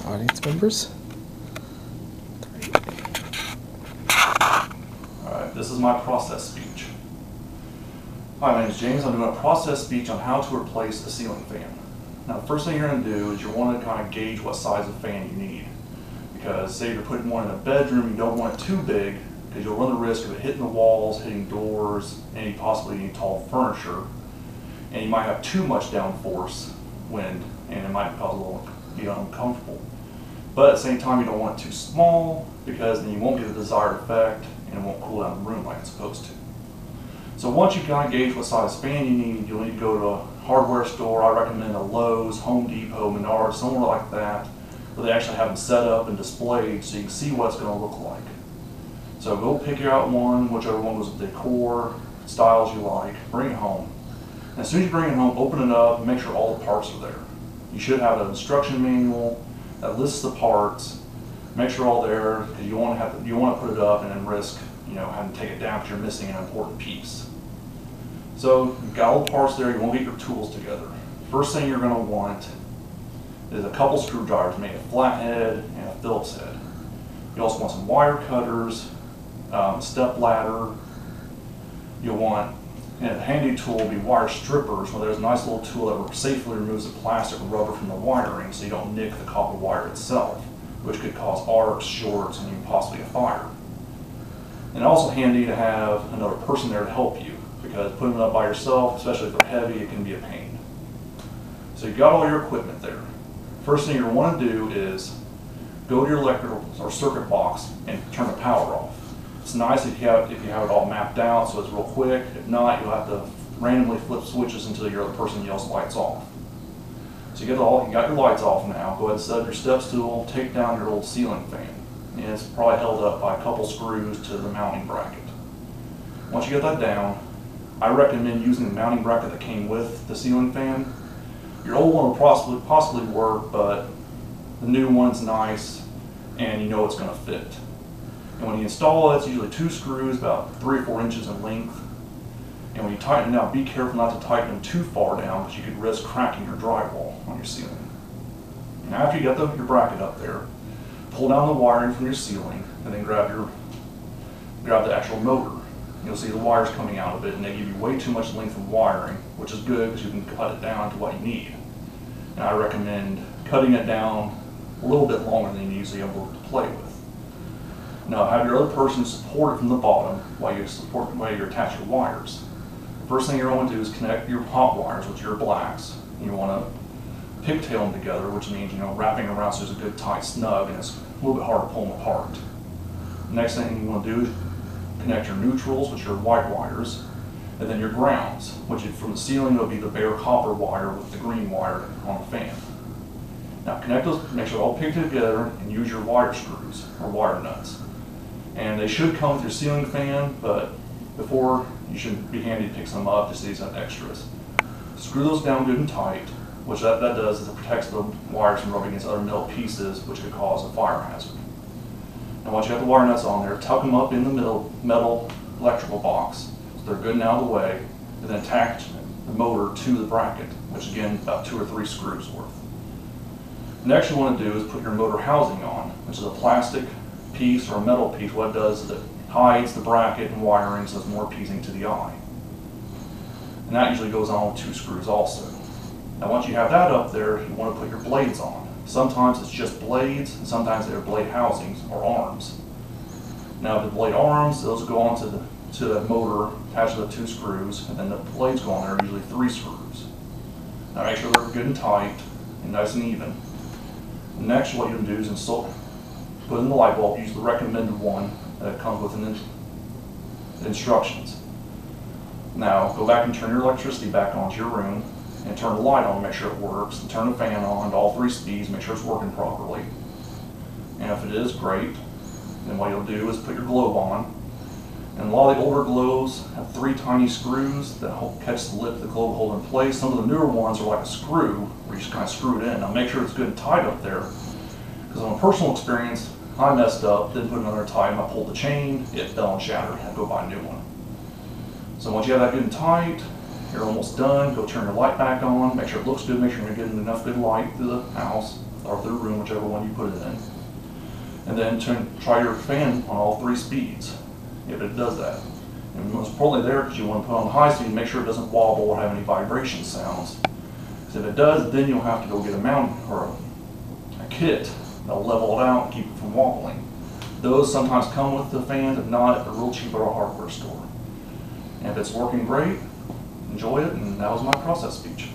Audience members. Alright, this is my process speech. Hi, my name is James. I'm doing a process speech on how to replace a ceiling fan. Now, the first thing you're going to do is you want to kind of gauge what size of fan you need. Because say you're putting one in a bedroom, you don't want it too big because you'll run the risk of it hitting the walls, hitting doors, and possibly any tall furniture. And you might have too much downforce wind, and it might cause a little be uncomfortable. But at the same time, you don't want it too small because then you won't get the desired effect and it won't cool down the room like it's supposed to. So once you kind of gauge what size fan you need, you'll need to go to a hardware store. I recommend a Lowe's, Home Depot, Menards, somewhere like that, where they actually have them set up and displayed so you can see what it's going to look like. So go pick out one, whichever one was the decor, styles you like, bring it home. And as soon as you bring it home, open it up and make sure all the parts are there. You should have an instruction manual that lists the parts. Make sure all there, because you want to put it up and then risk having to take it down because you're missing an important piece. So you've got all the parts there. You want to get your tools together. First thing you're going to want is a couple screwdrivers, maybe a flathead and a Phillips head. You also want some wire cutters, step ladder. You'll want a handy tool will be wire strippers, where there's a nice little tool that safely removes the plastic or rubber from the wiring so you don't nick the copper wire itself, which could cause arcs, shorts, and even possibly a fire. And also handy to have another person there to help you, because putting it up by yourself, especially if they're heavy, it can be a pain. So you've got all your equipment there. First thing you want to do is go to your electrical or circuit box and turn the power off. It's nice if you have it all mapped out so it's real quick. If not, you'll have to randomly flip switches until your other person yells lights off. So you got your lights off now. Go ahead and set up your step stool, take down your old ceiling fan. And it's probably held up by a couple screws to the mounting bracket. Once you get that down, I recommend using the mounting bracket that came with the ceiling fan. Your old one will possibly work, but the new one's nice and you know it's going to fit. And when you install it, it's usually 2 screws about 3 or 4 inches in length. And when you tighten it down, be careful not to tighten them too far down because you could risk cracking your drywall on your ceiling. And after you get your bracket up there, pull down the wiring from your ceiling and then grab the actual motor. You'll see the wires coming out of it, and they give you way too much length of wiring, which is good because you can cut it down to what you need. And I recommend cutting it down a little bit longer than you usually able to play with. Now have your other person support it from the bottom while you attach your wires. The first thing you're going to do is connect your hot wires, which are your blacks. You want to pigtail them together, which means wrapping around so there's a good tight snug, and it's a little bit hard to pull them apart. The next thing you want to do is connect your neutrals, which are white wires, and then your grounds, which from the ceiling will be the bare copper wire with the green wire on the fan. Now connect those, make sure they're all pigtailed together, and use your wire screws or wire nuts. And they should come with your ceiling fan, but before you should be handy to pick some up just so these have extras. Screw those down good and tight, which that does is it protects the wires from rubbing against other metal pieces, which could cause a fire hazard. Now once you have the wire nuts on there, tuck them up in the metal electrical box so they're good and out of the way, and then attach the motor to the bracket, which again about 2 or 3 screws worth. Next you want to do is put your motor housing on, which is a plastic piece or a metal piece. What it does is it hides the bracket and wiring so it's more appeasing to the eye. And that usually goes on with 2 screws also. Now once you have that up there, you want to put your blades on. Sometimes it's just blades, and sometimes they're blade housings or arms. Now the blade arms, those go onto the motor attached to the 2 screws, and then the blades go on there, usually 3 screws. Now make sure they're good and tight and nice and even. Next, what you're going to do is put in the light bulb. Use the recommended one that comes with the instructions. Now go back and turn your electricity back on to your room and turn the light on, make sure it works, and turn the fan on to all 3 speeds, make sure it's working properly. And if it is, great. Then what you'll do is put your globe on. And a lot of the older globes have 3 tiny screws that catch the lip of the globe, hold in place. Some of the newer ones are like a screw where you just kind of screw it in. Now make sure it's good and tight up there, because on a personal experience, I messed up, didn't put another tight, and I pulled the chain, it fell and shattered, had to go buy a new one. So once you have that good and tight, you're almost done. Go turn your light back on, make sure it looks good, make sure you're getting enough good light through the house. or through room, whichever one you put it in. And then try your fan on all 3 speeds, if it does that. And most importantly there, because you want to put on high speed, make sure it doesn't wobble or have any vibration sounds. Because if it does, then you'll have to go get a mount or a kit that'll level it out and keep it from wobbling. Those sometimes come with the fans, if not, they're real cheap at a hardware store. And if it's working great, enjoy it, and that was my process speech.